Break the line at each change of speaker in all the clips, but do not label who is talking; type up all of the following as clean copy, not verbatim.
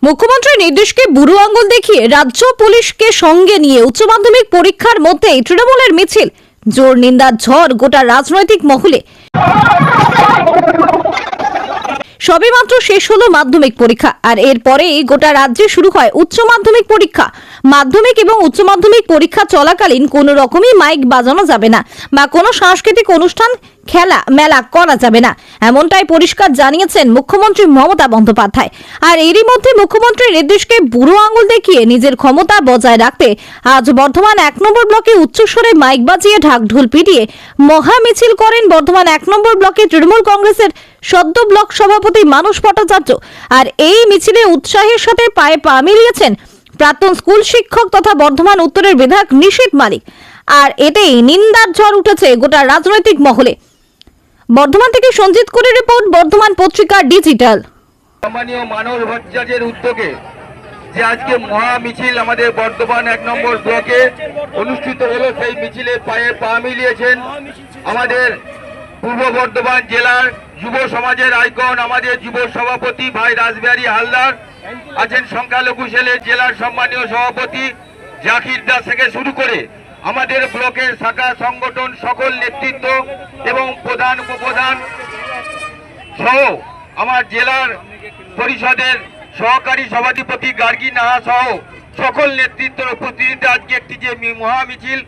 মুখ্যমন্ত্রীর নির্দেশকে বুড়ো আঙুল দেখিয়ে রাজ্য পুলিশকে সঙ্গে নিয়ে উচ্চ মাধ্যমিক পরীক্ষার মধ্যেই তৃণমূলের মিছিল, জোর নিন্দার ঝড় গোটা রাজনৈতিক মহলে। সবেমাত্র শেষ হলো মাধ্যমিক পরীক্ষা, আর এরপরেই গোটা রাজ্যে শুরু হয় উচ্চ মাধ্যমিক পরীক্ষা। মাধ্যমিক এবং উচ্চ মাধ্যমিক পরীক্ষা চলাকালীন কোনো রকমই মাইক বাজানো যাবে না বা কোনো সাংস্কৃতিক অনুষ্ঠান, খেলা মেলা করা যাবে না, এমনটাই পরিষ্কার জানিয়েছেন মুখ্যমন্ত্রী মমতা বন্দ্যোপাধ্যায়। আর এরই মধ্যে মুখ্যমন্ত্রীর নির্দেশকে বুড়ো আঙুল দেখিয়ে নিজের ক্ষমতা বজায় রাখতে আজ বর্ধমান 1 নম্বর ব্লকে উচ্চস্বরে মাইক বাজিয়ে ঢাকঢোল পিটিয়ে মহা মিছিল করেন বর্ধমান 1 নম্বর ব্লকে তৃণমূল কংগ্রেসের সদ্য ব্লক সভাপতি মানস ভট্টাচার্য। আর এই মিছিলে উৎসাহের সাথে পায়ে পা মিলিয়েছেন প্রাক্তন স্কুল শিক্ষক তথা বর্ধমান উত্তরের বিধায়ক নিশীথ মালিক। আর এতেই নিন্দার ঝড় উঠেছে গোটা রাজনৈতিক মহলে। বর্ধমান থেকে সঞ্জিত কোরের রিপোর্ট, বর্ধমান পত্রিকা ডিজিটাল।
সম্মানীয় মানস ভট্টাচার্যের উদ্যোগে যে আজকে মহা মিছিল আমাদের বর্ধমান 1 নম্বর ব্লকে অনুষ্ঠিত হলো, সেই মিছিলে পায়ে পা মিলিয়েছেন আমাদের পূর্ব বর্ধমান জেলার যুব সমাজের আইকন, আমাদের যুব সভাপতি ভাই রাসবিহারী হালদার আছেন, সংখ্যালঘু সেলের জেলার সম্মানীয় সভাপতি জাকির দাস থেকে শুরু করে আমাদের ব্লকের শাখা সংগঠন সকল নেতৃত্ব এবং প্রধান উপপ্রধান সহ আমার জেলার পরিষদের সহকারী সভাধিপতি গার্গী নাহা সহ সকল নেতৃত্বের উপস্থিতিতে আজকে একটি যে মহা মিছিল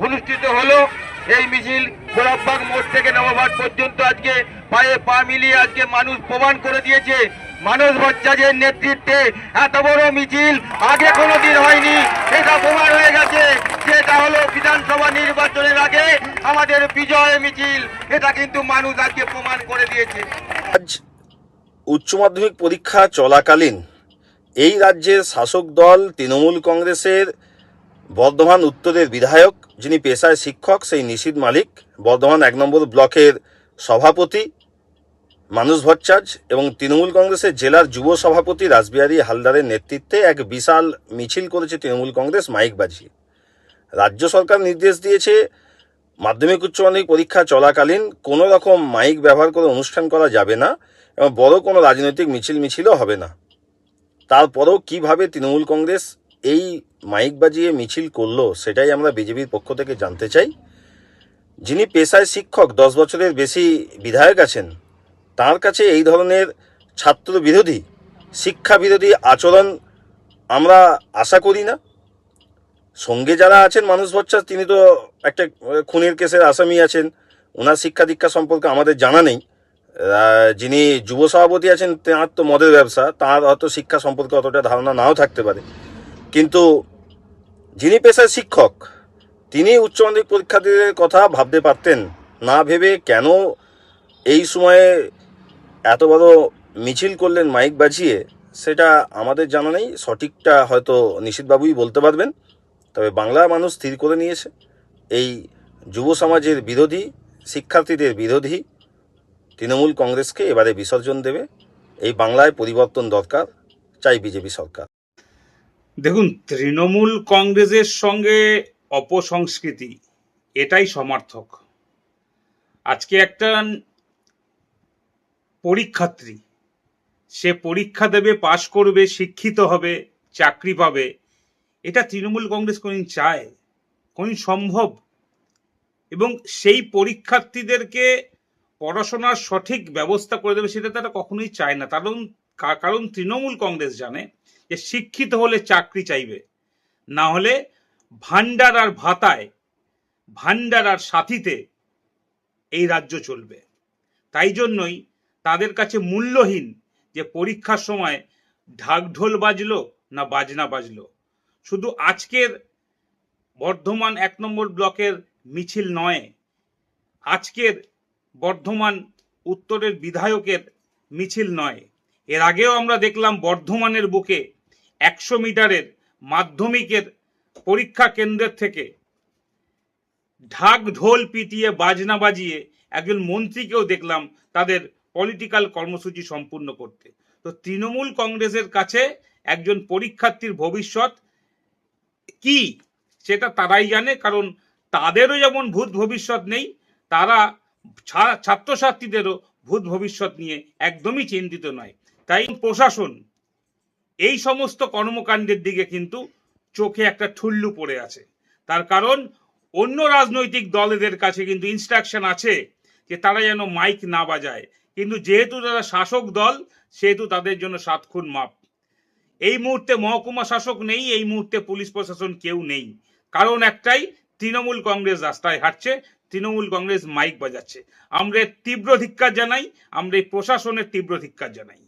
অনুষ্ঠিত হলো, এই মিছিল গোলাপবাগ মোড় থেকে নবাবাদ পর্যন্ত আজকে পায়ে পা মিলিয়ে আজকে মানুষ প্রমাণ করে দিয়েছে মানস ভট্টাচার্যের নেতৃত্বে এত বড় মিছিল আগে কোনোদিন হয়নি। এটা প্রমাণ হয়ে গেছে, যেটা হলো বিধানসভা নির্বাচনের আগে আমাদের বিজয় মিছিল, এটা কিন্তু মানুষ আজকে প্রমাণ করে দিয়েছে।
আজ উচ্চ মাধ্যমিক পরীক্ষা চলাকালীন এই রাজ্যের শাসক দল তৃণমূল কংগ্রেসের বর্ধমান উত্তরের বিধায়ক, যিনি পেশায় শিক্ষক, সেই নিশীথ মালিক, বর্ধমান 1 নম্বর ব্লকের সভাপতি মানস ভট্টাচার্য এবং তৃণমূল কংগ্রেসের জেলার যুব সভাপতি রাসবিহারী হালদারের নেতৃত্বে এক বিশাল মিছিল করেছে তৃণমূল কংগ্রেস মাইক বাজিয়ে। রাজ্য সরকার নির্দেশ দিয়েছে মাধ্যমিক উচ্চ মাধ্যমিক পরীক্ষা চলাকালীন কোনো রকম মাইক ব্যবহার করে অনুষ্ঠান করা যাবে না এবং বড় কোনো রাজনৈতিক মিছিলও হবে না। তারপরেও কিভাবে তৃণমূল কংগ্রেস এই মাইক বাজিয়ে মিছিল করলো, সেটাই আমরা বিজেপির পক্ষ থেকে জানতে চাই। যিনি পেশায় শিক্ষক, 10 বছরের বেশি বিধায়ক আছেন, তার কাছে এই ধরনের ছাত্র বিরোধী, শিক্ষা বিরোধী আচরণ আমরা আশা করি না। সঙ্গে যারা আছেন মানস ভট্টাচার্য, তিনি তো একটা খুনের কেসের আসামি আছেন, ওনার শিক্ষা দীক্ষা সম্পর্কে আমাদের জানা নেই। যিনি যুব সভাপতি আছেন, তাঁর তো মদের ব্যবসা, তাঁর হয়তো শিক্ষা সম্পর্কে অতটা ধারণা নাও থাকতে পারে, কিন্তু যিনি পেশায় শিক্ষক, তিনি উচ্চ মাধ্যমিক পরীক্ষার্থীদের কথা ভাবতে পারতেন না ভেবে কেন এই সময়ে এত বড় মিছিল করলেন মাইক বাজিয়ে, সেটা আমাদের জানা নেই। সঠিকটা হয়তো নিশীথবাবুই বলতে পারবেন। তবে বাংলার মানুষ স্থির করে নিয়েছে এই যুব সমাজের বিরোধী, শিক্ষার্থীদের বিরোধী তৃণমূল কংগ্রেসকে এবারে বিসর্জন দেবে। এই বাংলায় পরিবর্তন দরকার, চাই বিজেপি সরকার।
দেখুন, তৃণমূল কংগ্রেসের সঙ্গে অপসংস্কৃতি এটাই সমার্থক। আজকে একটা পরীক্ষার্থী, সে পরীক্ষা দেবে, পাশ করবে, শিক্ষিত হবে, চাকরি পাবে, এটা তৃণমূল কংগ্রেস কোনদিন চায়? কোনদিন সম্ভব? এবং সেই পরীক্ষার্থীদেরকে পড়াশোনার সঠিক ব্যবস্থা করে দেবে, সেটা তারা কখনোই চায় না। কারণ তৃণমূল কংগ্রেস জানে যে শিক্ষিত হলে চাকরি চাইবে, না হলে ভান্ডার আর ভাতায়, ভান্ডার আর সাথীতে এই রাজ্য চলবে। তাই জন্যই তাদের কাছে মূল্যহীন যে পরীক্ষার সময় ঢাকঢোল বাজলো না বাজনা বাজলো। শুধু আজকের বর্ধমান 1 নম্বর ব্লকের মিছিল নয়, আজকের বর্ধমান উত্তরের বিধায়কের মিছিল নয়, এর আগেও আমরা দেখলাম বর্ধমানের বুকে 100 মিটারের মাধ্যমিকের পরীক্ষা কেন্দ্রের থেকে ঢাক ঢোল পিটিয়ে বাজনা বাজিয়ে একজন মন্ত্রীকেও দেখলাম তাদের পলিটিক্যাল কর্মসূচি সম্পূর্ণ করতে। তো তৃণমূল কংগ্রেসের কাছে একজন পরীক্ষার্থীর ভবিষ্যৎ কি সেটা তারাই জানে, কারণ তাদেরও যেমন ভূত ভবিষ্যৎ নেই, তারা ছাত্রছাত্রীদেরও ভূত ভবিষ্যৎ নিয়ে একদমই চিন্তিত নয়। তাই প্রশাসন এই সমস্ত কর্মকাণ্ডের দিকে কিন্তু চোখে একটা ঠুল্লু পড়ে আছে। তার কারণ অন্য রাজনৈতিক দলেদের কাছে কিন্তু ইনস্ট্রাকশন আছে যে তারা যেন মাইক না বাজায়, কিন্তু যেহেতু তারা শাসক দল সেহেতু তাদের জন্য 7 খুন মাপ। এই মুহূর্তে মহকুমা শাসক নেই, এই মুহূর্তে পুলিশ প্রশাসন কেউ নেই, কারণ একটাই, তৃণমূল কংগ্রেস রাস্তায় হাঁটছে, তৃণমূল কংগ্রেস মাইক বাজাচ্ছে। আমরা এর তীব্র ধিক্কার জানাই, আমরা এই প্রশাসনের তীব্র ধিক্কার জানাই।